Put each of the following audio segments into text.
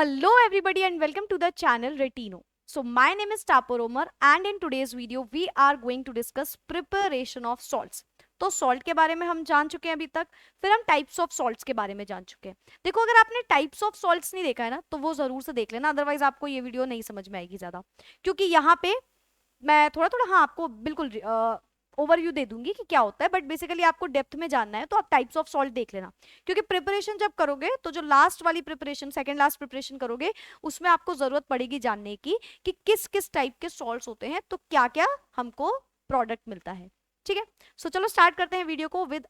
Hello everybody and welcome to the channel Retino. So my name is Tapo Romer and in today's video we are going to discuss preparation of salts. तो salt के बारे में हम जान चुके हैं अभी तक, फिर हम टाइप्स ऑफ सॉल्ट्स के बारे में जान चुके हैं। देखो, अगर आपने टाइप्स ऑफ सॉल्ट्स नहीं देखा है ना तो वो जरूर से देख लेना, अदरवाइज आपको ये वीडियो नहीं समझ में आएगी ज्यादा, क्योंकि यहाँ पे मैं थोड़ा थोड़ा हाँ आपको बिल्कुल ओवरव्यू दे दूंगी कि क्या होता है, बट बेसिकली आपको डेप्थ में जानना है तो आप टाइप्स ऑफ सॉल्ट देख लेना, क्योंकि प्रिपरेशन जब करोगे तो जो लास्ट वाली प्रिपरेशन, सेकंड लास्ट प्रिपरेशन करोगे, उसमें आपको जरूरत पड़ेगी जानने की कि किस किस टाइप के सॉल्ट्स होते हैं, तो क्या क्या हमको प्रोडक्ट मिलता है। ठीक है, सो चलो स्टार्ट करते हैं वीडियो को with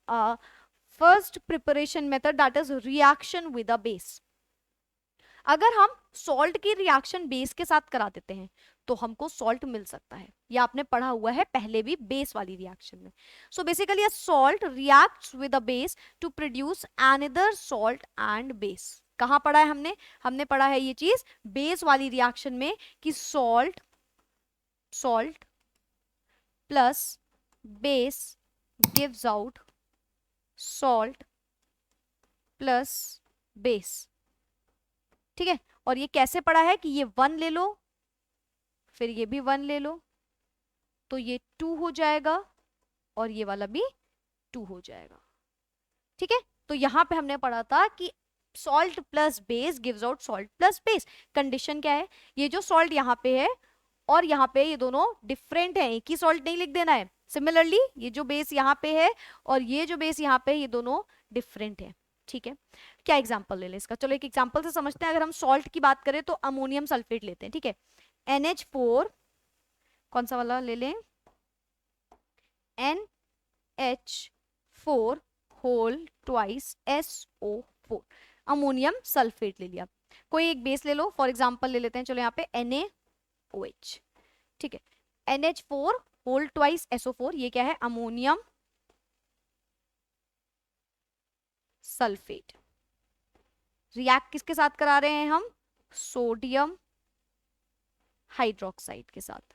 first preparation method, that is reaction with a base. अगर हम सॉल्ट की रिएक्शन बेस के साथ करा देते हैं तो हमको सॉल्ट मिल सकता है, ये आपने पढ़ा हुआ है पहले भी बेस वाली रिएक्शन में। So basically a salt reacts with a base to produce another salt and base. कहां पढ़ा है हमने पढ़ा है ये चीज बेस वाली रिएक्शन में कि salt plus base gives out salt plus base. ठीक है, और ये कैसे पढ़ा है कि ये 1 ले लो, फिर ये भी 1 ले लो, तो ये 2 हो जाएगा और ये वाला भी 2 हो जाएगा। ठीक है, तो यहां पे हमने पढ़ा था कि salt plus base gives out salt plus base. Condition क्या है, ये जो सॉल्ट यहाँ पे है और यहाँ पे ये दोनों डिफरेंट है, एक ही सॉल्ट नहीं लिख देना है। सिमिलरली ये जो बेस यहाँ पे है और ये जो बेस यहाँ पे है, ये दोनों डिफरेंट है। ठीक है, क्या एग्जांपल ले लें इसका, चलो एक एग्जांपल से समझते हैं। अगर हम सॉल्ट की बात करें तो अमोनियम सल्फेट लेते हैं। ठीक है, NH4, कौन सा वाला ले लें, NH4 whole twice SO4, ammonium sulphate ले लिया। कोई एक बेस ले लो, फॉर एग्जांपल ले लेते हैं, चलो यहाँ पे NaOH। ठीक है, NH4 होल ट्वाइस SO4, ये क्या है, अमोनियम सल्फेट। रिएक्ट किसके साथ करा रहे हैं हम, सोडियम हाइड्रोक्साइड के साथ।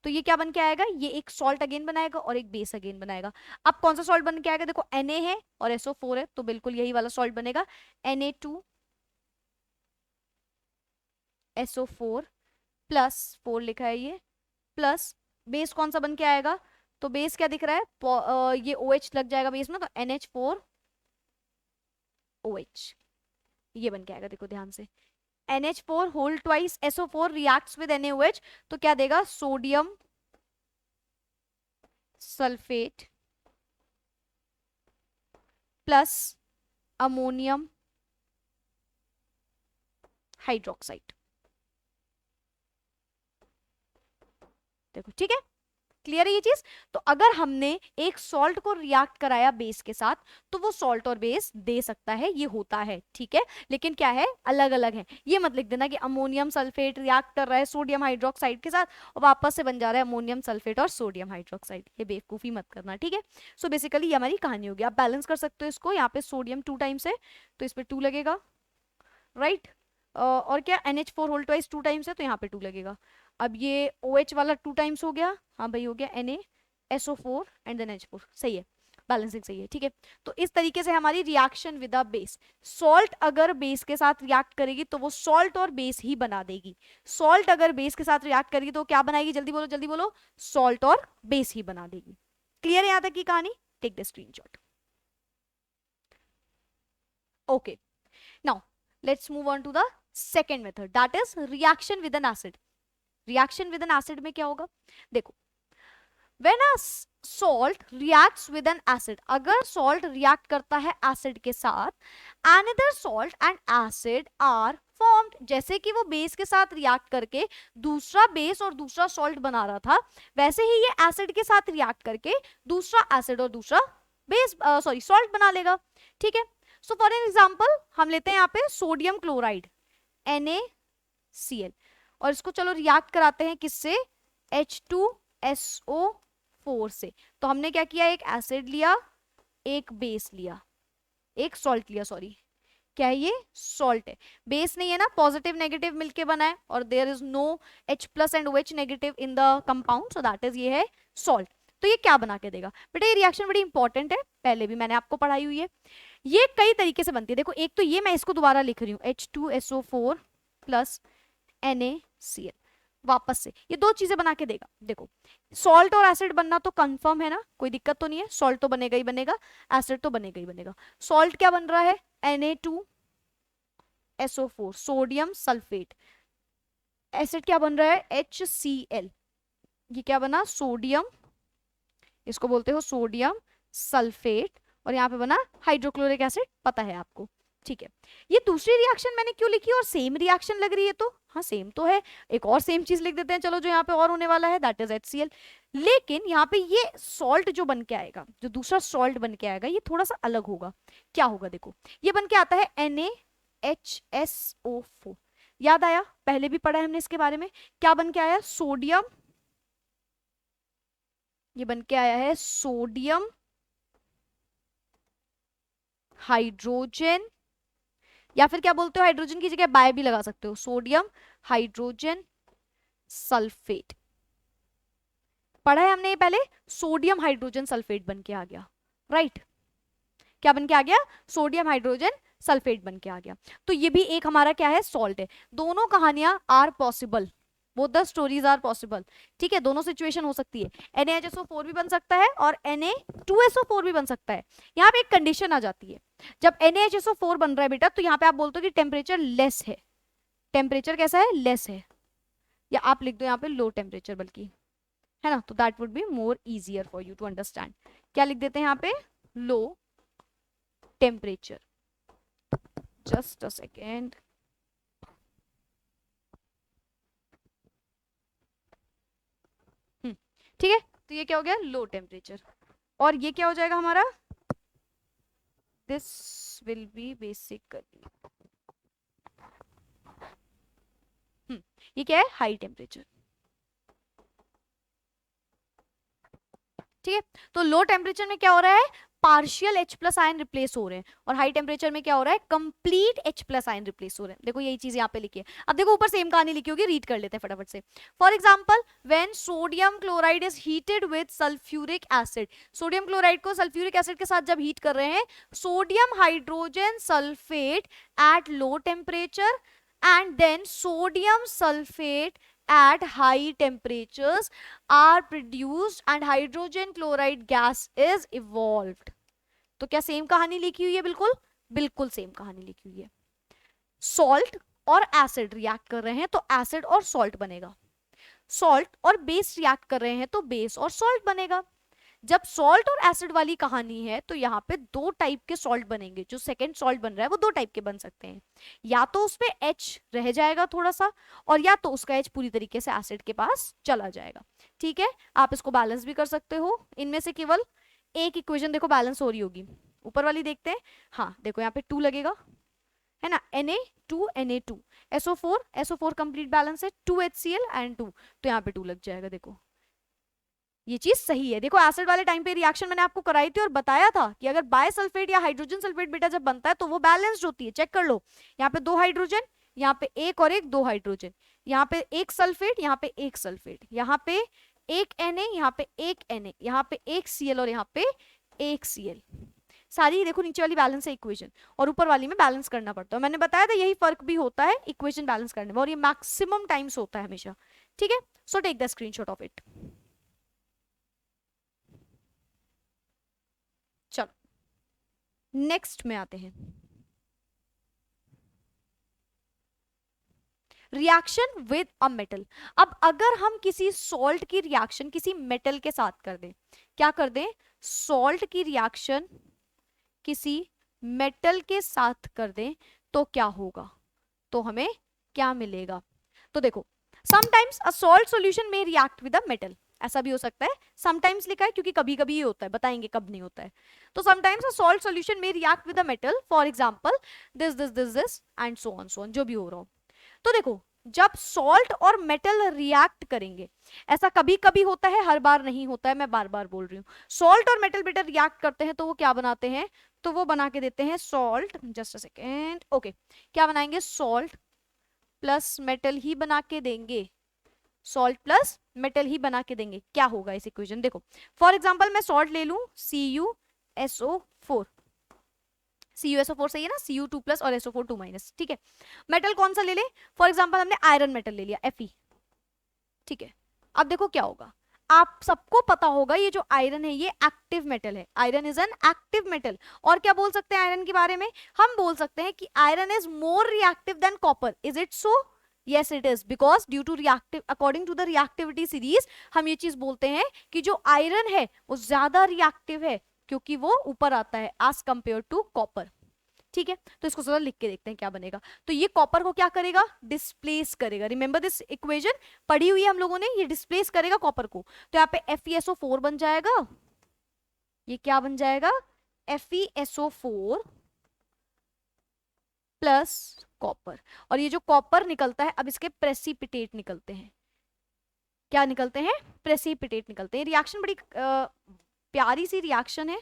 तो ये क्या बन के आएगा, ये एक सॉल्ट अगेन बनाएगा और एक बेस अगेन बनाएगा। अब कौन सा सॉल्ट बन के आएगा, देखो Na है और SO4 है, तो बिल्कुल यही वाला सॉल्ट बनेगा, Na2SO4 प्लस 4 लिखा है ये, प्लस बेस कौन सा बन के आएगा, तो बेस क्या दिख रहा है, ये OH लग जाएगा बेस में, तो NH4OH, ये बन के आएगा। देखो ध्यान से, NH4 whole twice SO4 reacts with NaOH, तो क्या देगा, sodium sulphate plus ammonium hydroxide. देखो ठीक है, क्लियर है ये चीज। तो अगर हमने एक सॉल्ट को रिएक्ट कराया बेस के साथ तो वो सॉल्ट और बेस दे सकता है, ये होता है। ठीक है, लेकिन क्या है, अलग अलग है। ये मत लिख देना कि अमोनियम सल्फेट रिएक्ट कर रहा है सोडियम हाइड्रोक्साइड के साथ और वापस से बन जा रहा है अमोनियम सल्फेट और सोडियम हाइड्रोक्साइड, ये बेवकूफी मत करना। ठीक है, सो बेसिकली ये हमारी कहानी होगी। आप बैलेंस कर सकते हो इसको, यहाँ पे सोडियम 2 टाइम्स है तो इस पे 2 लगेगा, राइट। और क्या, NH4 होल ट्वाइस 2 टाइम्स है तो यहाँ पे 2 लगेगा। अब ये OH वाला 2 टाइम्स हो गया, हाँ भाई हो गया, NaSO4 एंड देन H4, सही है, बैलेंसिंग सही है। ठीक है, तो इस तरीके से हमारी reaction with a base, salt अगर बेस के साथ रिएक्ट करेगी तो वो सॉल्ट और बेस ही बना देगी। सॉल्ट अगर बेस के साथ रिएक्ट करेगी तो क्या बनाएगी, जल्दी बोलो, सॉल्ट और बेस ही बना देगी। क्लियर है यहाँ तक की कहानी, take the screenshot. Okay, now let's move on to the second method, that is reaction with an acid. Reaction with an acid में क्या होगा, देखो, when a salt reacts with an acid, अगर सॉल्ट रिएक्ट करता है acid के साथ, another salt and acid are formed, जैसे कि वो बेस के साथ रिएक्ट करके दूसरा बेस और दूसरा सॉल्ट बना रहा था, वैसे ही ये एसिड के साथ रिएक्ट करके दूसरा एसिड और दूसरा बेस सॉल्ट बना लेगा। ठीक है, सो फॉर एन एग्जाम्पल हम लेते हैं यहाँ पे सोडियम क्लोराइड NaCl, और इसको चलो रिएक्ट कराते हैं किससे, H2SO4 से। तो हमने क्या किया, एक एसिड लिया, एक बेस लिया, एक सॉल्ट लिया, सॉरी क्या है ये, सॉल्ट है, बेस नहीं है ना, पॉजिटिव नेगेटिव मिलके बना है और there is no H plus and OH negative in the compound, so that is ये है सॉल्ट। तो ये क्या बना के देगा बेटा, ये रिएक्शन बड़ी इंपॉर्टेंट है, पहले भी मैंने आपको पढ़ाई हुई है। ये कई तरीके से बनती है। देखो एक तो ये, मैं इसको दोबारा लिख रही हूँ, H2SO4 प्लस NaCl। वापस से ये दो चीजें बना के देगा। देखो सॉल्ट और एसिड बनना तो कंफर्म है ना, कोई दिक्कत तो नहीं है, सॉल्ट तो बनेगा ही बनेगा, एसिड तो बनेगा ही बनेगा। सॉल्ट क्या बन रहा है, Na2SO4 सोडियम सल्फेट। एसिड क्या बन रहा है, HCl। ये क्या बना, सोडियम, इसको बोलते हो सोडियम सल्फेट, और यहाँ पे बना हाइड्रोक्लोरिक एसिड, पता है आपको, ठीक है। ये दूसरी रिएक्शन मैंने क्यों लिखी और सेम रिएक्शन लग रही है, तो हाँ सेम तो है, एक और सेम चीज लिख देते हैं चलो जो यहाँ पे और होने वाला है, दैट इज HCl। लेकिन यहाँ पे ये सॉल्ट जो बन के आएगा, जो दूसरा सॉल्ट बन के आएगा, ये थोड़ा सा अलग होगा। क्या होगा, देखो ये बन के आता है NaHSO4। याद आया, पहले भी पढ़ा है हमने इसके बारे में। क्या बन के आया, सोडियम, ये बन के आया है सोडियम हाइड्रोजन, या फिर क्या बोलते हो, हाइड्रोजन की जगह बाय भी लगा सकते हो, सोडियम हाइड्रोजन सल्फेट। पढ़ा है हमने ये पहले, सोडियम हाइड्रोजन सल्फेट बन के आ गया, राइट। क्या बन के आ गया, सोडियम हाइड्रोजन सल्फेट बन के आ गया। तो ये भी एक हमारा क्या है, सॉल्ट है। दोनों कहानियां are possible, both the stories are possible, ठीक है। दोनों सिचुएशन हो सकती है, NaHSO4 भी बन सकता है और Na2SO4 भी बन सकता है। यहाँ पे एक कंडीशन आ जाती है, जब NaHSO4 बन रहा है बेटा, तो यहाँ पे आप बोलते हो कि टेम्परेचर लेस है। टेम्परेचर कैसा है, लेस है, या आप लिख दो यहाँ पे लो टेम्परेचर, बल्कि है ना, तो that would be more easier for you to understand. क्या लिख देते हैं यहाँ पे, low temperature. Just a second, ठीक है। तो ये क्या हो गया, लो टेम्परेचर, और ये क्या हो जाएगा हमारा, दिस विल बी बेसिकली, ये क्या है, हाई टेम्परेचर, ठीक है। तो लो टेम्परेचर में क्या हो रहा है, partial H plus ion replace हो रहे हैं, और हाई टेम्परेचर में क्या हो रहा है, complete H plus ion replace हो रहे हैं। देखो यही चीज यहाँ पे लिखी है। अब देखो ऊपर सेम कहानी लिखी होगी, रीड कर लेते हैं फटाफट से। For example, when sodium chloride is heated with sulphuric acid, sodium chloride को सल्फ्यूरिक एसिड के साथ जब हीट कर रहे हैं, sodium hydrogen sulphate at low temperature and then sodium sulfate at high temperatures are produced and hydrogen chloride gas is evolved। तो क्या same कहानी लिखी हुई है, बिल्कुल बिल्कुल सेम कहानी लिखी हुई है। सॉल्ट और एसिड रिएक्ट कर रहे हैं तो एसिड और सॉल्ट बनेगा, सॉल्ट और बेस रिएक्ट कर रहे हैं तो बेस और सॉल्ट बनेगा। जब सॉल्ट और एसिड वाली कहानी है तो यहाँ पे दो टाइप के सॉल्ट बनेंगे, जो सेकंड सॉल्ट बन रहा है वो दो टाइप के बन सकते हैं, या तो उसमें H रह जाएगा थोड़ा सा, और या तो उसका H पूरी तरीके से एसिड के पास चला जाएगा, ठीक है। आप इसको बैलेंस भी कर सकते हो, इनमें से केवल एक इक्वेशन देखो बैलेंस हो रही होगी, ऊपर वाली देखते हैं। हाँ देखो यहाँ पे 2 लगेगा, है ना, Na2 SO4 कंप्लीट बैलेंस है, 2 HCl एंड 2, तो यहाँ पे 2 लग जाएगा। देखो ये चीज सही है। देखो एसिड वाले टाइम पे रिएक्शन मैंने आपको कराई थी और बताया था कि अगर बाय सल्फेट या हाइड्रोजन सल्फेट बेटा जब बनता है तो वो बैलेंस्ड होती है, चेक कर लो। यहाँ पे 2 हाइड्रोजन, यहाँ पे एक और एक, 2 हाइड्रोजन, यहाँ पे एक सल्फेट, यहाँ पे एक सल्फेट, यहाँ पे एक Na, यहाँ पे एक Na, यहाँ पे एक Cl और यहाँ पे एक Cl। सारी देखो नीचे वाली बैलेंस है इक्वेशन, और ऊपर वाली में बैलेंस करना पड़ता है। मैंने बताया था यही फर्क भी होता है इक्वेशन बैलेंस करने में, और ये मैक्सिमम टाइम्स होता है हमेशा, ठीक है। So take the screenshot of it. चलो नेक्स्ट में आते हैं, रिएक्शन विद अ मेटल। अब अगर हम किसी सॉल्ट की रिएक्शन किसी मेटल के साथ कर दें, क्या कर दें, सॉल्ट की रिएक्शन किसी मेटल के साथ कर दें, तो क्या होगा, तो हमें क्या मिलेगा। तो देखो समटाइम्स अ सॉल्ट सॉल्यूशन में रिएक्ट विद अ मेटल, ऐसा भी हो सकता है, समटाइम्स लिखा है क्योंकि कभी कभी ये होता है, बताएंगे कब नहीं होता है। तो समटाइम्स अ सॉल्ट सॉल्यूशन में react with a metal, for example this this this this and so on, जो भी हो रहा हो। तो देखो जब सॉल्ट और मेटल रिएक्ट करेंगे, ऐसा कभी कभी होता है, हर बार नहीं होता है, मैं बार बार बोल रही हूँ। सॉल्ट और मेटल बेटा रिएक्ट करते हैं तो वो क्या बनाते हैं, तो वो बना के देते हैं salt, just a second, okay, क्या बनाएंगे, सॉल्ट प्लस मेटल ही बना के देंगे, सॉल्ट प्लस मेटल ही बना के देंगे। क्या होगा इस इक्वेशन, देखो फॉर एग्जांपल मैं सॉल्ट ले लूं CuSO4, CuSO4 सही है ना, Cu2+ और SO4 2-, ठीक है। मेटल कौन सा ले ले, फॉर एग्जाम्पल हमने आयरन मेटल ले लिया Fe, ठीक है। अब देखो क्या होगा, आप सबको पता होगा ये जो आयरन है ये एक्टिव मेटल है, iron is an active metal. और क्या बोल सकते हैं आयरन के बारे में, हम बोल सकते हैं कि iron is more reactive than copper. Is it so? yes it is, because due to reactive, according to the reactivity series हम ये चीज बोलते हैं कि जो आयरन है वो ज्यादा रिएक्टिव है क्योंकि वो ऊपर आता है as compared to कॉपर, ठीक है। तो इसको जरा लिख के देखते हैं क्या बनेगा। तो ये कॉपर को क्या करेगा, डिस्प्लेस करेगा। रिमेंबर दिस इक्वेशन, पढ़ी हुई है हम लोगों ने, ये डिस्प्लेस करेगा कॉपर को। तो यहाँ पे FeSO4 बन जाएगा, ये क्या बन जाएगा, FeSO4 प्लस कॉपर। और ये जो कॉपर निकलता है, अब इसके प्रेसिपिटेट निकलते हैं, क्या निकलते हैं, प्रेसिपिटेट निकलते हैं। रिएक्शन बड़ी प्यारी सी रिएक्शन है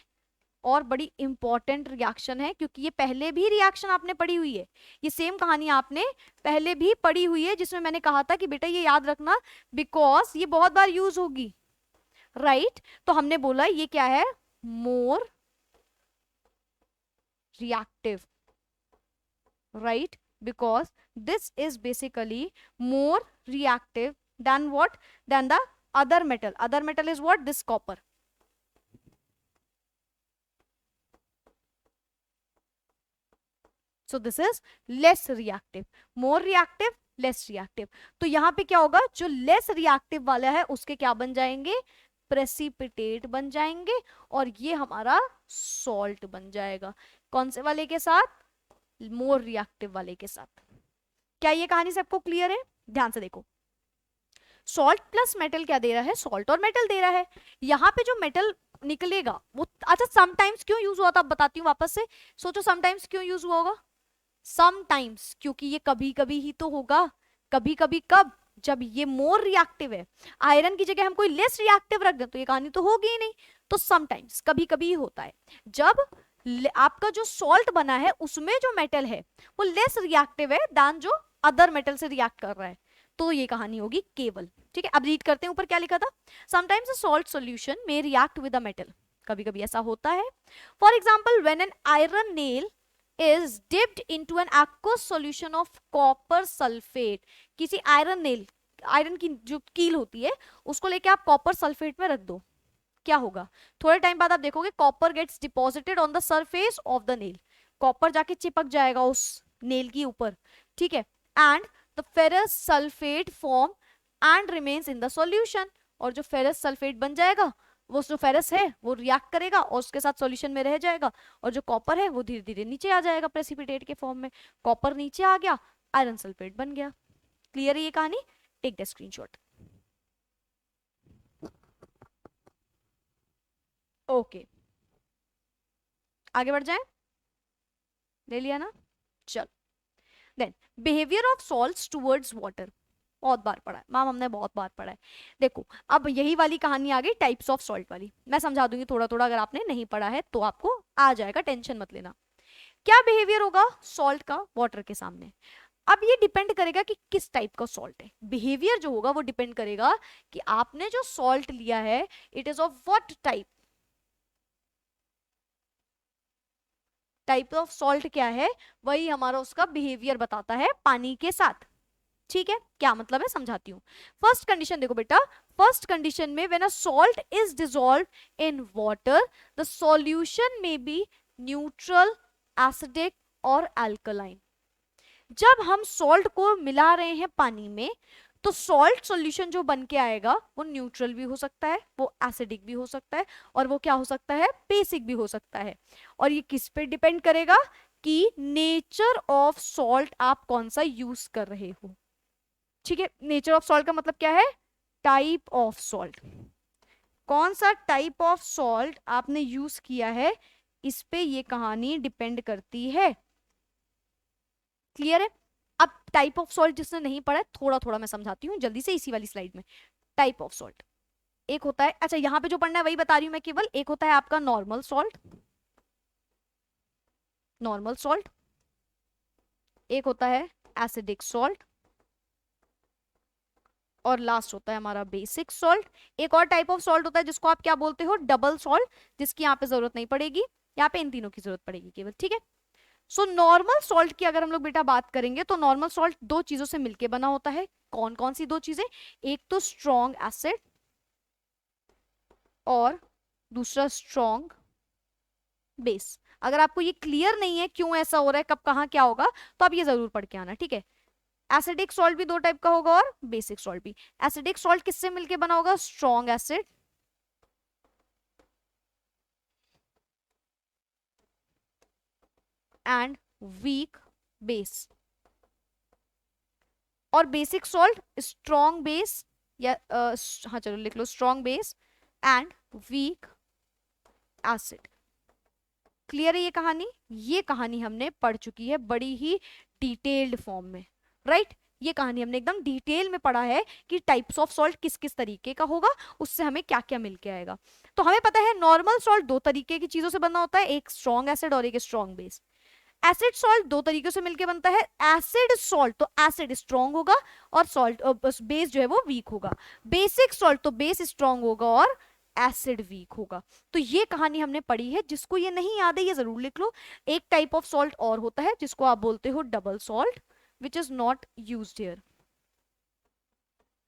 और बड़ी इंपॉर्टेंट रिएक्शन है, क्योंकि ये पहले भी रिएक्शन आपने पढ़ी हुई है, ये सेम कहानी आपने पहले भी पढ़ी हुई है, जिसमें मैंने कहा था कि बेटा ये याद रखना बिकॉज ये बहुत बार यूज होगी, राइट। तो हमने बोला ये क्या है, more reactive, right, because this is basically more reactive than what, than the other metal. Other metal is what, this copper. So this is less reactive, more reactive, less reactive. तो यहां पे क्या होगा, जो less reactive वाला है उसके क्या बन जाएंगे, प्रेसिपिटेट बन जाएंगे, और ये हमारा सॉल्ट बन जाएगा। कौन से वाले के साथ, मोर रिएक्टिव वाले के साथ। क्या ये कहानी सबको क्लियर है? ध्यान से देखो, सॉल्ट प्लस मेटल क्या दे रहा है, सॉल्ट और मेटल दे रहा है। यहाँ पे जो मेटल निकलेगा वो, अच्छा समटाइम्स क्यों यूज हुआ था बताती हूँ वापस से, सोचो समटाइम्स क्यों यूज हुआ होगा, समटाइम्स क्योंकि ये कभी कभी ही तो होगा, कभी कभी कब, जब ये मोर रिएक्टिव है। आयरन की जगह हम कोई लेस रिएक्टिव रख दें तो ये कहानी तो होगी ही नहीं। तो समटाइम्स, कभी कभी ही होता है, जब आपका जो सॉल्ट बना है उसमें जो मेटल है वो लेस रिएक्टिव है दान जो अदर मेटल से रिएक्ट कर रहा है, तो ये कहानी होगी केवल, ठीक है। अब रीड करते हैं ऊपर क्या लिखा था, sometimes a salt solution may react with a metal, कभी कभी ऐसा होता है। For example when an iron nail is dipped into an aqueous solution of copper sulphate, किसी आयरन नेल, आयरन की जो कील होती है उसको लेके आप कॉपर सल्फेट में रख दो, क्या होगा, थोड़े टाइम बाद आप देखोगे copper gets deposited on the surface of the nail, copper जाके चिपक जाएगा उस नेल के ऊपर, ठीक है। And the ferrous sulphate form and remains in the solution, और जो फेरस सल्फेट बन जाएगा वो जो फेरस है वो रिएक्ट करेगा और उसके साथ सॉल्यूशन में रह जाएगा, और जो कॉपर है वो धीरे धीरे नीचे आ जाएगा प्रेसिपिटेट के फॉर्म में, कॉपर नीचे आ गया, आयरन सल्फेट बन गया। क्लियर है ये कहानी? Take the screenshot. ओके आगे बढ़ जाए, ले लिया ना, चल। Then behaviour of salts towards water, बहुत बार पढ़ा है मैम, हमने बहुत बार पढ़ा है। देखो अब यही वाली कहानी आ गई टाइप्स ऑफ सॉल्ट वाली, मैं समझा दूंगी थोड़ा थोड़ा, अगर आपने नहीं पढ़ा है तो आपको आ जाएगा, टेंशन मत लेना। क्या बिहेवियर होगा सॉल्ट का वाटर के सामने, अब ये डिपेंड करेगा कि किस टाइप का सॉल्ट है। बिहेवियर जो होगा वो डिपेंड करेगा कि आपने जो सॉल्ट लिया है it is of what type, type of salt क्या है वही हमारा उसका बिहेवियर बताता है पानी के साथ, ठीक है। क्या मतलब है समझाती हूँ। फर्स्ट कंडीशन देखो बेटा, फर्स्ट कंडीशन में when a salt is dissolved in water the solution में बी न्यूट्रल, एसिडिक और अल्कलाइन। जब हम सॉल्ट को मिला रहे हैं पानी में तो सॉल्ट सॉल्यूशन जो बन के आएगा वो न्यूट्रल भी हो सकता है, वो एसिडिक भी हो सकता है, और वो क्या हो सकता है, बेसिक भी हो सकता है। और ये किस पे डिपेंड करेगा कि नेचर ऑफ सॉल्ट आप कौन सा यूज कर रहे हो, ठीक है। नेचर ऑफ सॉल्ट का मतलब क्या है, टाइप ऑफ सॉल्ट, कौन सा टाइप ऑफ सॉल्ट आपने यूज किया है इस पे ये कहानी डिपेंड करती है। क्लियर है? अब टाइप ऑफ सॉल्ट जिसने नहीं पढ़ा है थोड़ा थोड़ा मैं समझाती हूँ जल्दी से इसी वाली स्लाइड में। टाइप ऑफ सॉल्ट एक होता है, अच्छा यहाँ पे जो पढ़ना है वही बता रही हूँ मैं केवल, एक होता है आपका नॉर्मल सॉल्ट, नॉर्मल सॉल्ट, एक होता है एसिडिक सॉल्ट, और लास्ट होता है हमारा बेसिक सॉल्ट। एक और टाइप ऑफ सॉल्ट होता है जिसको आप क्या बोलते हो, डबल सॉल्ट, जिसकी यहाँ पे जरूरत नहीं पड़ेगी, यहाँ पे इन तीनों की जरूरत पड़ेगी केवल, ठीक है। सो नॉर्मल सॉल्ट की अगर हम लोग बेटा बात करेंगे तो नॉर्मल सॉल्ट दो चीजों से मिलके बना होता है। कौन कौन सी दो चीजें? एक तो स्ट्रॉन्ग एसिड और दूसरा स्ट्रॉन्ग बेस। अगर आपको ये क्लियर नहीं है क्यों ऐसा हो रहा है, कब कहाँ क्या होगा, तो आप ये जरूर पढ़ के आना, ठीक है। एसिडिक सॉल्ट भी दो टाइप का होगा और बेसिक सॉल्ट भी। एसिडिक सॉल्ट किससे मिलके बना होगा? Strong acid and weak base. और बेसिक सॉल्ट स्ट्रॉन्ग बेस या हाँ चलो लिख लो, strong base and weak acid. Clear है ये कहानी? ये कहानी हमने पढ़ चुकी है बड़ी ही डिटेल्ड फॉर्म में, राइट? ये कहानी हमने एकदम डिटेल में पढ़ा है कि टाइप्स ऑफ सॉल्ट किस किस तरीके का होगा, उससे हमें क्या क्या मिलके आएगा। तो हमें पता है नॉर्मल सॉल्ट दो तरीके की चीजों से बना होता है, एक स्ट्रॉन्ग एसिड और एक स्ट्रॉन्ग बेस। एसिड सॉल्ट दो तरीकों से मिलकर बनता है। एसिड सॉल्ट तो एसिड स्ट्रॉन्ग होगा और सॉल्ट बेस जो है वो वीक होगा। बेसिक सॉल्ट तो बेस स्ट्रॉन्ग होगा और एसिड वीक होगा। तो ये कहानी हमने पढ़ी है। जिसको ये नहीं याद है ये जरूर लिख लो। एक टाइप ऑफ सॉल्ट और होता है जिसको आप बोलते हो double salt, which is not used here,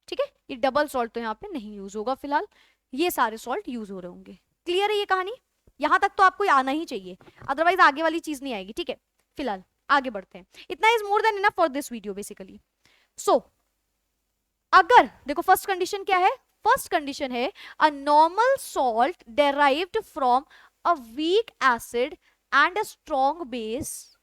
ठीक है। ये डबल सॉल्ट तो यहाँ पे नहीं यूज होगा फिलहाल, ये सारे सॉल्ट यूज हो रहे होंगे। क्लियर है ये कहानी? यहां तक तो आपको आना ही चाहिए, अदरवाइज आगे वाली चीज नहीं आएगी, ठीक है। फिलहाल आगे बढ़ते हैं। इतना is more than enough for this video basically. So अगर देखो फर्स्ट कंडीशन क्या है? फर्स्ट कंडीशन है a normal salt derived from a weak acid and a strong base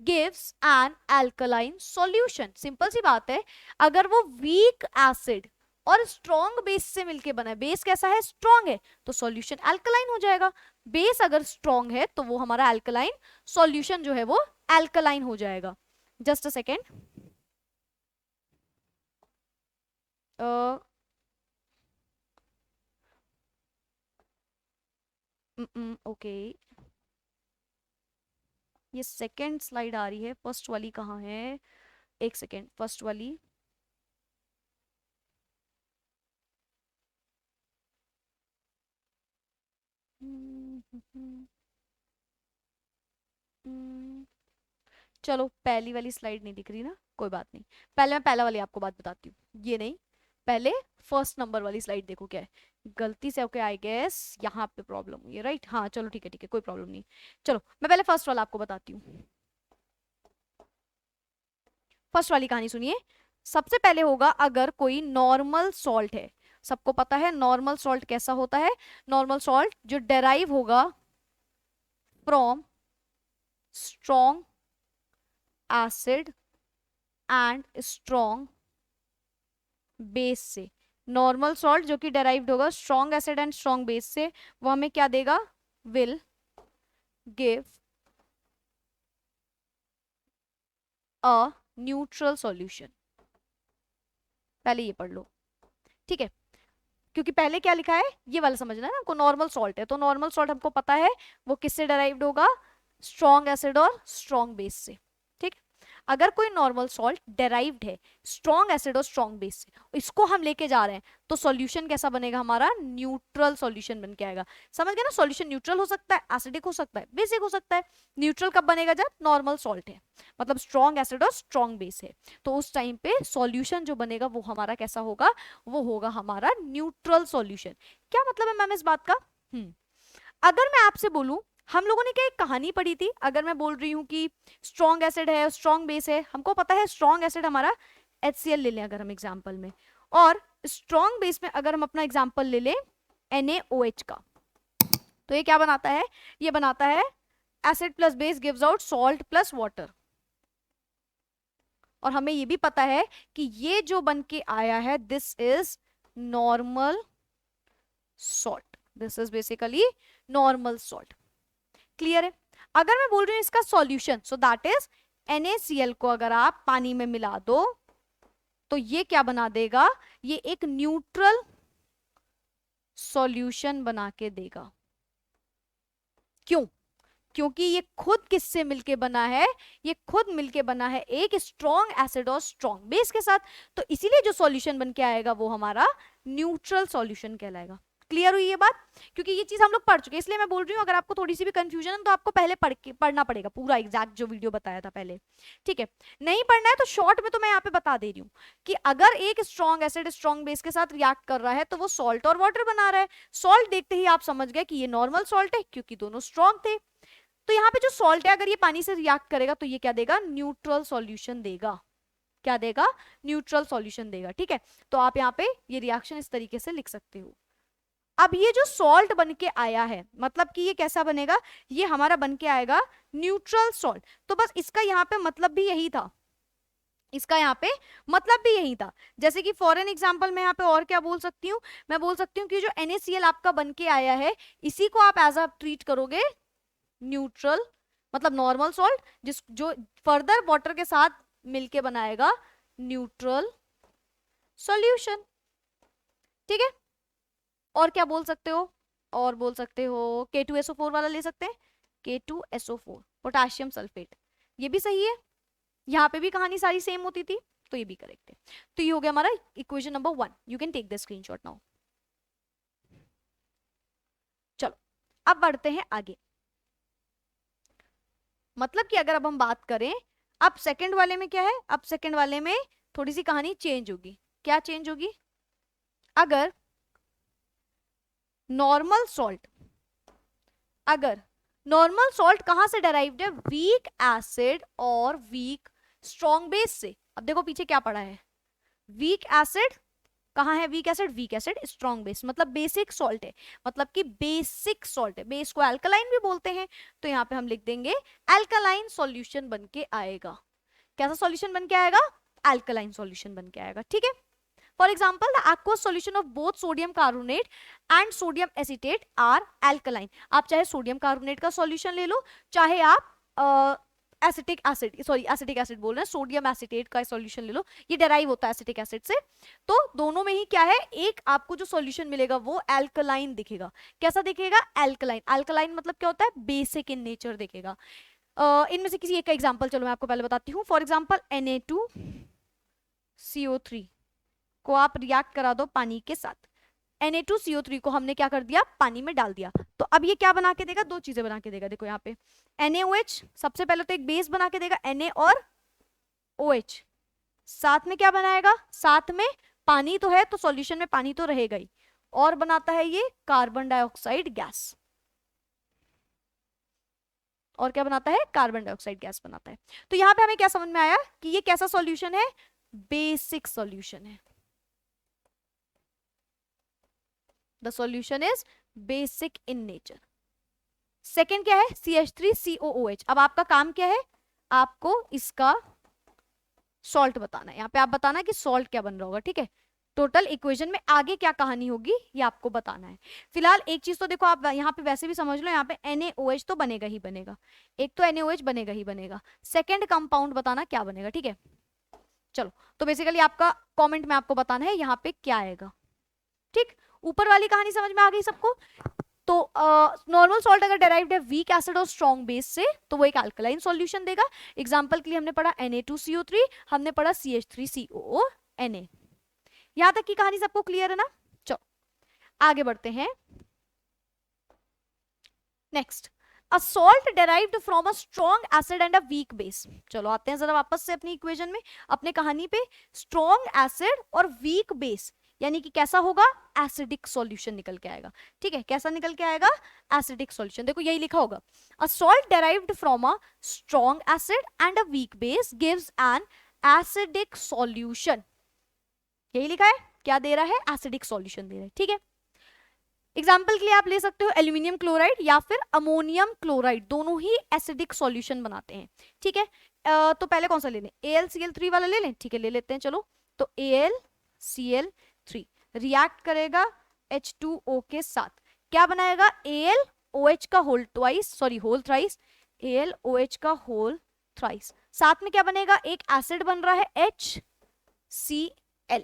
gives an alkaline solution. Simple सी बात है, अगर वो वीक एसिड और स्ट्रॉन्ग बेस से मिलके बना है, बेस कैसा है? स्ट्रॉन्ग है, तो सॉल्यूशन अल्कलाइन हो जाएगा। बेस अगर स्ट्रॉन्ग है तो वो हमारा अल्कलाइन, सॉल्यूशन जो है वो अल्कलाइन हो जाएगा। जस्ट अ सेकेंड, ओके ये सेकेंड स्लाइड आ रही है, फर्स्ट वाली कहाँ है? एक सेकेंड, फर्स्ट वाली चलो पहली वाली स्लाइड नहीं दिख रही ना, कोई बात नहीं। पहले मैं पहला वाली आपको बात बताती हूँ, ये नहीं, पहले फर्स्ट नंबर वाली स्लाइड देखो क्या है। गलती से ओके आई गेस यहाँ पे प्रॉब्लम हुई है, राइट? हाँ चलो ठीक है ठीक है, कोई प्रॉब्लम नहीं। चलो मैं पहले फर्स्ट वाला आपको बताती हूँ। फर्स्ट वाली कहानी सुनिए। सबसे पहले होगा अगर कोई नॉर्मल सॉल्ट है, सबको पता है नॉर्मल सॉल्ट कैसा होता है। नॉर्मल सॉल्ट जो डेराइव होगा from strong acid and strong base से। नॉर्मल सॉल्ट जो कि डेराइव्ड होगा strong acid and strong base से, वो हमें क्या देगा? Will give a neutral solution. पहले ये पढ़ लो, ठीक है, क्योंकि पहले क्या लिखा है ये वाला समझना है ना हमको। नॉर्मल सॉल्ट है तो नॉर्मल सॉल्ट हमको पता है वो किससे डेराइव्ड होगा? स्ट्रॉन्ग एसिड और स्ट्रॉन्ग बेस से, ठीक। अगर कोई नॉर्मल सॉल्ट डेराइव्ड है स्ट्रॉन्ग एसिड और स्ट्रॉन्ग बेस से, इसको हम लेके जा रहे हैं, तो सॉल्यूशन कैसा बनेगा हमारा? न्यूट्रल सॉल्यूशन बन के आएगा। समझ गए ना? सॉल्यूशन न्यूट्रल हो सकता है, एसिडिक हो सकता है, बेसिक हो सकता है। न्यूट्रल कब बनेगा? जब नॉर्मल सॉल्ट है, मतलब स्ट्रॉन्ग एसिड और स्ट्रॉन्ग बेस है, तो उस टाइम पे सॉल्यूशन जो बनेगा वो हमारा कैसा होगा? वो होगा हमारा न्यूट्रल सॉल्यूशन। क्या मतलब है मैम इस बात का? अगर मैं आपसे बोलूं, हम लोगों ने क्या एक कहानी पढ़ी थी, अगर मैं बोल रही हूँ कि स्ट्रॉन्ग एसिड है स्ट्रॉन्ग बेस है, हमको पता है स्ट्रॉन्ग एसिड हमारा HCl ले लें अगर हम एग्जाम्पल में, और स्ट्रॉन्ग बेस में अगर हम अपना एग्जाम्पल ले लें NaOH का, तो ये क्या बनाता है? ये बनाता है acid plus base gives out salt plus water. और हमें ये भी पता है कि ये जो बन के आया है this is normal salt, this is basically normal salt. Clear है? अगर मैं बोल रही हूं इसका solution, so that is NaCl को अगर आप पानी में मिला दो तो ये क्या बना देगा? ये एक न्यूट्रल सॉल्यूशन बना के देगा। क्यों? क्योंकि ये खुद किससे मिलके बना है? ये खुद मिलके बना है एक स्ट्रॉन्ग एसिड और स्ट्रॉन्ग बेस के साथ, तो इसीलिए जो सॉल्यूशन बन के आएगा वो हमारा न्यूट्रल सॉल्यूशन कहलाएगा। क्लियर हुई ये बात? क्योंकि ये चीज हम लोग पढ़ चुके हैं, इसलिए मैं बोल रही हूँ अगर आपको थोड़ी सी भी कंफ्यूजन है तो आपको पहले पढ़ना पड़ेगा पूरा एग्जैक्ट जो वीडियो बताया था पहले, ठीक है? नहीं पढ़ना है तो शॉर्ट में तो मैं यहाँ पे बता दे रही हूँ कि अगर एक स्ट्रॉन्ग एसिड स्ट्रॉन्ग बेस के साथ रिएक्ट कर रहा है तो वो सॉल्ट और वाटर बना रहा है। सॉल्ट देखते ही आप समझ गए कि ये नॉर्मल सॉल्ट है क्योंकि दोनों स्ट्रॉन्ग थे। तो यहाँ पे जो सॉल्ट है अगर ये पानी से रिएक्ट करेगा तो ये क्या देगा? न्यूट्रल सॉल्यूशन देगा। क्या देगा? न्यूट्रल सॉल्यूशन देगा, ठीक है? तो आप यहाँ पे ये रिएक्शन इस तरीके से लिख सकते हो। अब ये जो सॉल्ट बन के आया है मतलब कि ये कैसा बनेगा? ये हमारा बन के आएगा न्यूट्रल सॉल्ट। तो बस इसका यहाँ पे मतलब भी यही था, इसका यहाँ पे मतलब भी यही था। जैसे कि फॉर एन एग्जाम्पल मैं यहाँ पे और क्या बोल सकती हूँ? मैं बोल सकती हूँ कि जो NaCl आपका बन के आया है इसी को आप एज अ ट्रीट करोगे न्यूट्रल, मतलब नॉर्मल सॉल्ट, जिस जो फर्दर वाटर के साथ मिलके बनाएगा न्यूट्रल सॉल्यूशन, ठीक है? और क्या बोल सकते हो? और बोल सकते हो K2SO4 वाला ले सकते हैं, K2SO4 पोटेशियम सल्फेट, ये भी सही है। यहाँ पे भी कहानी सारी सेम होती थी तो ये भी करेक्ट है। तो ये हो गया हमारा equation number 1। You can take the screenshot now. चलो अब बढ़ते हैं आगे। मतलब कि अगर अब हम बात करें अब सेकंड वाले में क्या है? अब सेकंड वाले में थोड़ी सी कहानी चेंज होगी। क्या चेंज होगी? अगर नॉर्मल सॉल्ट, अगर नॉर्मल सॉल्ट कहां से डेराइव्ड है? वीक एसिड और वीक स्ट्रॉन्ग बेस से। अब देखो पीछे क्या पड़ा है, वीक एसिड कहाँ है? Weak acid, weak acid strong base मतलब बेसिक सॉल्ट है, मतलब कि बेसिक सॉल्ट है। बेस को अल्कलाइन भी बोलते हैं। तो यहाँ पे हम लिख देंगे अल्कलाइन सॉल्यूशन बन के आएगा। कैसा सॉल्यूशन बन के आएगा? अल्कलाइन सॉल्यूशन बन के आएगा, ठीक है? For example the aqueous solution of both sodium carbonate and sodium acetate are alkaline. आप चाहे सोडियम कार्बोनेट का सॉल्यूशन ले लो, चाहे आप acetic acid, sorry acetic acid बोल रहे हैं, सोडियम एसिटेट का सॉल्यूशन ले लो, ये डेराइव होता है एसिटिक एसिड से। तो दोनों में ही क्या है? एक आपको जो सॉल्यूशन मिलेगा वो अल्कलाइन दिखेगा। कैसा दिखेगा? अल्कलाइन। अल्कलाइन मतलब क्या होता है? बेसिक इन नेचर दिखेगा। इनमें से किसी एक का एग्जांपल चलो मैं आपको पहले बताती हूँ। फॉर एग्जांपल Na2CO3 को आप रिएक्ट करा दो पानी के साथ। Na2CO3 को हमने क्या कर दिया? पानी में डाल दिया। तो अब ये क्या बना के देगा? दो चीजें बना के देगा। देखो यहाँ पे NaOH सबसे पहले तो एक बेस बना के देगा, Na और OH। साथ में क्या बनाएगा? साथ में पानी तो है तो सॉल्यूशन में पानी तो रहेगा ही, और बनाता है ये कार्बन डाइऑक्साइड गैस। और क्या बनाता है? कार्बन डाइऑक्साइड गैस बनाता है। तो यहाँ पे हमें क्या समझ में आया कि ये कैसा सॉल्यूशन है? बेसिक सॉल्यूशन है। The solution is basic in nature. Second क्या है? CH3COOH। अब आपका काम क्या है? आपको इसका सॉल्ट बताना है। यहाँ पे आप बताना है कि सॉल्ट क्या बन रहा होगा, ठीक है? टोटल इक्वेशन में आगे क्या कहानी होगी ये आपको बताना है। फिलहाल एक चीज तो देखो, आप यहाँ पे वैसे भी समझ लो, यहाँ पे NaOH तो बनेगा ही बनेगा, एक तो NaOH बनेगा ही बनेगा। सेकेंड कंपाउंड बताना क्या बनेगा, ठीक है? चलो तो बेसिकली आपका कॉमेंट में आपको बताना है यहाँ पे क्या आएगा, ठीक? ऊपर वाली कहानी समझ में आ गई सबको? तो नॉर्मल सॉल्ट अगर डेराइव्ड है वीक एसिड और स्ट्रॉन्ग बेस से तो वो एक अल्कलाइन सॉल्यूशन देगा। एग्जांपल के लिए हमने पढ़ा Na2CO3, हमने पढ़ा CH3COONA। यहां तक की कहानी सबको क्लियर है ना? चलो आगे बढ़ते हैं। Next, a salt derived from a strong acid and a weak base. चलो आते हैं जरा वापस से अपनी इक्वेशन में, अपने कहानी पे। स्ट्रॉन्ग एसिड और वीक बेस यानी कि कैसा होगा? एसिडिक सॉल्यूशन निकल के आएगा, ठीक है? कैसा निकल के आएगा? Acidic solution. देखो यही लिखा होगा, a salt derived from a strong acid and a weak base gives an acidic solution. यही लिखा है। क्या दे रहा है? एसिडिक सॉल्यूशन दे रहा है, ठीक है? एग्जाम्पल के लिए आप ले सकते हो एल्यूमिनियम क्लोराइड या फिर अमोनियम क्लोराइड, दोनों ही एसिडिक सॉल्यूशन बनाते हैं, ठीक है? तो पहले कौन सा ले लें? AlCl3 वाला ले लें, ठीक है? ले लेते हैं। चलो तो AlCl3 रिएक्ट करेगा H2O के साथ, क्या बनाएगा? AlOH का whole twice, sorry whole thrice, AlOH का होल थ्राइस। साथ में क्या बनेगा? एक एसिड बन रहा है HCl।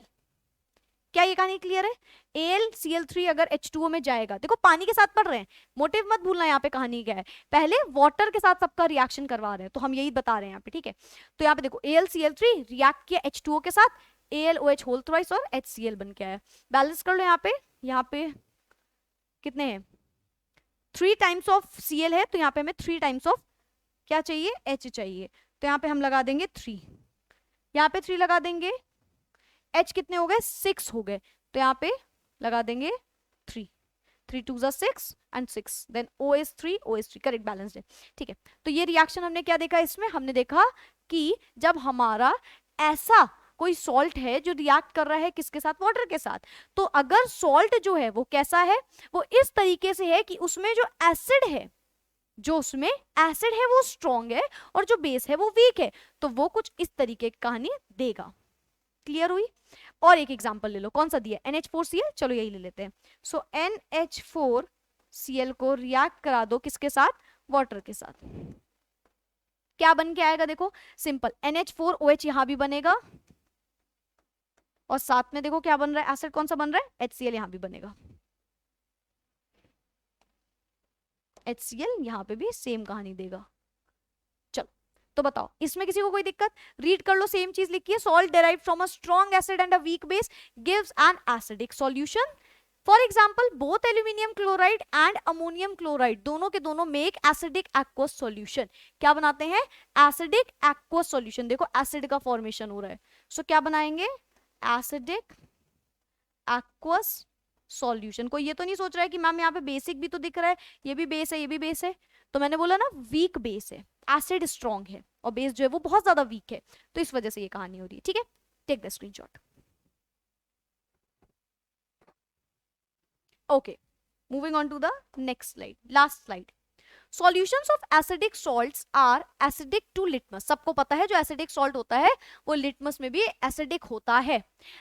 क्या ये कहानी क्लियर है? AlCl3 अगर H2O में जाएगा, देखो पानी के साथ पढ़ रहे हैं, मोटिव मत भूलना यहाँ पे कहानी क्या है। पहले वाटर के साथ सबका रिएक्शन करवा रहे हैं तो हम यही बता रहे हैं यहाँ पे, ठीक है? तो यहाँ पे देखो AlCl3 रिएक्ट किया H2O के साथ, AlOH होल थ्राइस और HCl बन के आया। बैलेंस कर लो यहाँ पे कितने हैं, 3 टाइम्स ऑफ Cl है, तो यहाँ पे हमें 3 टाइम्स ऑफ क्या चाहिए, H चाहिए, तो यहाँ पे हम लगा देंगे 3, यहाँ पे 3 लगा देंगे, H कितने हो गए, 6 हो गए, तो यहाँ पे लगा देंगे 3, 3 2 ज़ा 6 and 6, then OH3 OH3, correct balanced है। ठीक है, तो ये रिएक्शन हमने क्या देखा इसमें, हमने देखा कि जब हमारा ऐसा कोई सॉल्ट है जो रिएक्ट कर रहा है किसके साथ, वाटर के साथ, तो अगर सॉल्ट जो है वो कैसा है, वो इस तरीके से है कि उसमें जो एसिड है, जो उसमें एसिड है वो स्ट्रॉन्ग है और जो बेस है वो वीक है, तो वो कुछ इस तरीके की कहानी देगा। क्लियर हुई। और एक एग्जांपल ले लो, कौन सा दिया, NH4Cl, चलो यही ले लेते हैं। सो NH4Cl को रिएक्ट करा दो किसके साथ, वाटर के साथ, क्या बन के आएगा, देखो सिंपल, NH4OH यहां भी बनेगा और साथ में देखो क्या बन रहा है, एसिड कौन सा बन रहा है, HCl यहां भी बनेगा, HCl यहां पे भी सेम कहानी देगा। चलो तो बताओ इसमें किसी को कोई दिक्कत, रीड कर लो, सेम चीज लिखी है, salt derived from a strong acid and a weak base gives an acidic solution. For example both aluminium chloride and ammonium chloride दोनों के दोनों मेक एसिडिक एक्वस सॉल्यूशन, क्या बनाते हैं, एसिडिक एक्वस सॉल्यूशन, देखो एसिड का फॉर्मेशन हो रहा है, सो क्या बनाएंगे, एसिडिक एक्वस सॉल्यूशन। कोई ये तो नहीं सोच रहा है कि मैम यहाँ पे बेसिक भी तो दिख रहा है, ये भी बेस है ये भी बेस है, तो मैंने बोला ना वीक बेस है, एसिड स्ट्रॉन्ग है और बेस जो है वो बहुत ज्यादा वीक है, तो इस वजह से ये कहानी हो रही है। ठीक है, take the screenshot. Okay, moving on to the next slide, last slide. Solutions of acidic salts are acidic to litmus, सबको पता है जो एसिडिक सॉल्ट होता है वो लिटमस में भी एसिडिक होता है,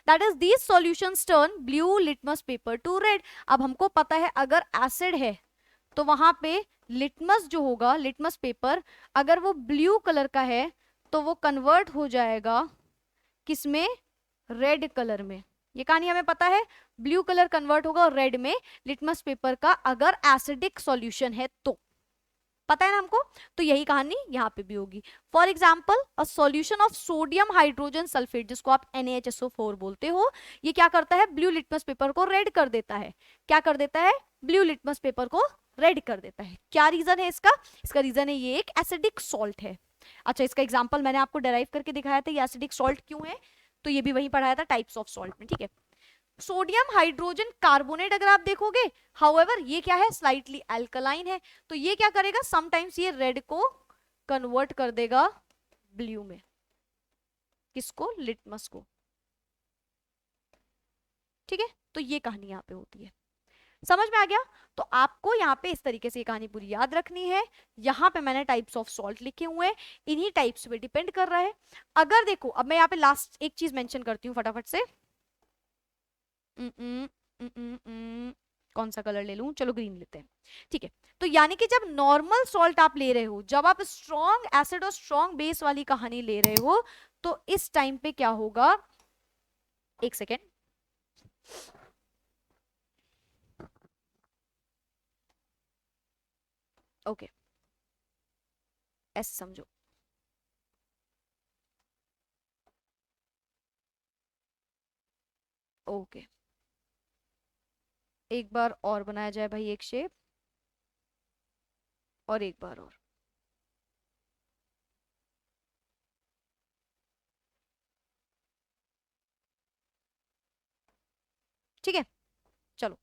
that is these solutions turn blue litmus paper two red. अब हमको पता है अगर एसिड है तो वहां पे लिटमस जो होगा, लिटमस पेपर अगर वो ब्लू कलर का है तो वो कन्वर्ट हो जाएगा किसमें, रेड कलर में, ये कहानी हमें पता है, ब्लू कलर कन्वर्ट होगा रेड में लिटमस पेपर का अगर एसिडिक सॉल्यूशन है तो, पता है ना हमको, तो यही कहानी यहाँ पे भी होगी। For example a solution of sodium hydrogen sulphate जिसको आप NaHSO4 बोलते हो, ये क्या करता है, ब्लू लिटमस पेपर को रेड कर देता है, क्या कर देता है, ब्लू लिटमस पेपर को रेड कर देता है। क्या रीजन है इसका, इसका रीजन है ये एक एसिडिक सॉल्ट है। अच्छा, इसका एग्जाम्पल मैंने आपको डेराइव करके दिखाया था, ये एसिडिक सॉल्ट क्यों है, तो ये भी वही पढ़ाया था टाइप्स ऑफ सॉल्ट में। ठीक है, सोडियम हाइड्रोजन कार्बोनेट अगर आप देखोगे, हाउएवर ये क्या है, स्लाइटली अल्कलाइन है, तो ये क्या करेगा, समटाइम्स ये रेड को कन्वर्ट कर देगा ब्लू में, किसको, लिटमस को। ठीक है, तो ये कहानी यहाँ पे होती है, समझ में आ गया। तो आपको यहाँ पे इस तरीके से ये कहानी पूरी याद रखनी है। यहाँ पे मैंने टाइप्स ऑफ सॉल्ट लिखे हुए हैं, इन्हीं टाइप्स पे डिपेंड कर रहा है। अगर देखो, अब मैं यहाँ पे लास्ट एक चीज मेंशन करती हूँ फटाफट से, कौन सा कलर ले लूं, चलो ग्रीन लेते हैं। ठीक है, तो यानी कि जब नॉर्मल सॉल्ट आप ले रहे हो, जब आप स्ट्रॉन्ग एसिड और स्ट्रॉन्ग बेस वाली कहानी ले रहे हो, तो इस टाइम पे क्या होगा, एक सेकेंड, ओके, ऐसे समझो, ओके, एक बार और बनाया जाए भाई, एक शेप और एक बार और, ठीक है। चलो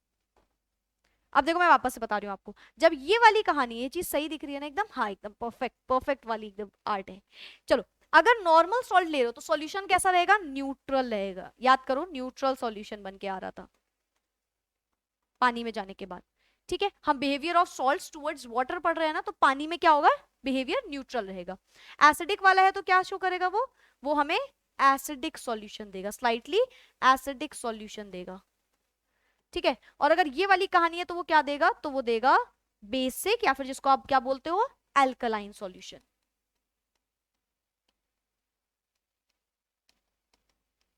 अब देखो, मैं वापस से बता रही हूँ आपको, जब ये वाली कहानी, ये चीज सही दिख रही है ना एकदम, हाँ एकदम परफेक्ट, परफेक्ट वाली एकदम आर्ट है। चलो, अगर नॉर्मल सॉल्ट ले रहे हो तो सॉल्यूशन कैसा रहेगा, न्यूट्रल रहेगा, याद करो न्यूट्रल सॉल्यूशन बन के आ रहा था पानी में जाने के बाद। ठीक है, हम behaviour of salts towards water पढ़ रहे हैं ना, तो पानी में क्या होगा, बिहेवियर न्यूट्रल रहेगा। एसिडिक वाला है तो क्या शो करेगा, वो हमें एसिडिक सॉल्यूशन देगा, स्लाइटली एसिडिक सॉल्यूशन देगा। ठीक है, और अगर ये वाली कहानी है तो वो क्या देगा, तो वो देगा बेसिक, या फिर जिसको आप क्या बोलते हो, अल्कलाइन सॉल्यूशन।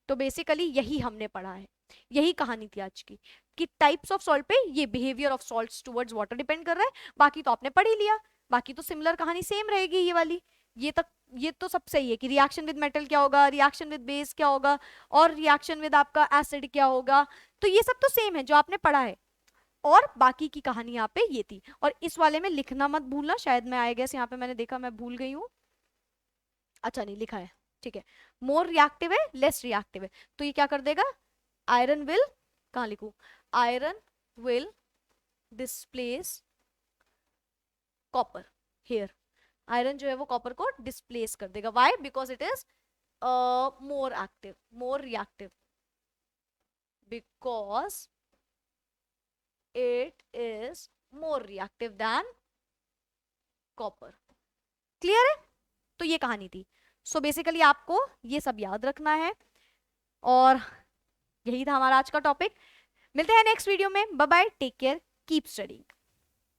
तो बेसिकली यही हमने पढ़ा है, यही कहानी थी आज की, कि टाइप्स ऑफ सॉल्ट पे ये behaviour of salts towards water depend कर रहा है। बाकी तो आपने पढ़ ही लिया, बाकी तो सिमिलर कहानी सेम रहेगी ये वाली, ये तक ये तो सब सही है कि रिएक्शन विद मेटल क्या होगा, रिएक्शन विद बेस क्या होगा, और रिएक्शन विद आपका एसिड क्या होगा, तो ये सब तो सेम है जो आपने पढ़ा है। और बाकी की कहानी यहाँ पे ये थी। और इस वाले में लिखना मत भूलना, शायद मैं आई गेस यहाँ पे मैंने देखा, मैं भूल गई हूँ। अच्छा नहीं लिखा है, ठीक है। मोर रिएक्टिव है, लेस रिएक्टिव है, तो ये क्या कर देगा, आयरन विल, कहाँ लिखूं, iron will displace copper here. Iron जो है वो कॉपर को डिस्प्लेस कर देगा, why, because it is more active, more reactive, because it is more reactive than copper. Clear है, तो ये कहानी थी। सो बेसिकली आपको ये सब याद रखना है, और यही था हमारा आज का टॉपिक। मिलते हैं नेक्स्ट वीडियो में, bye bye, take care, keep studying.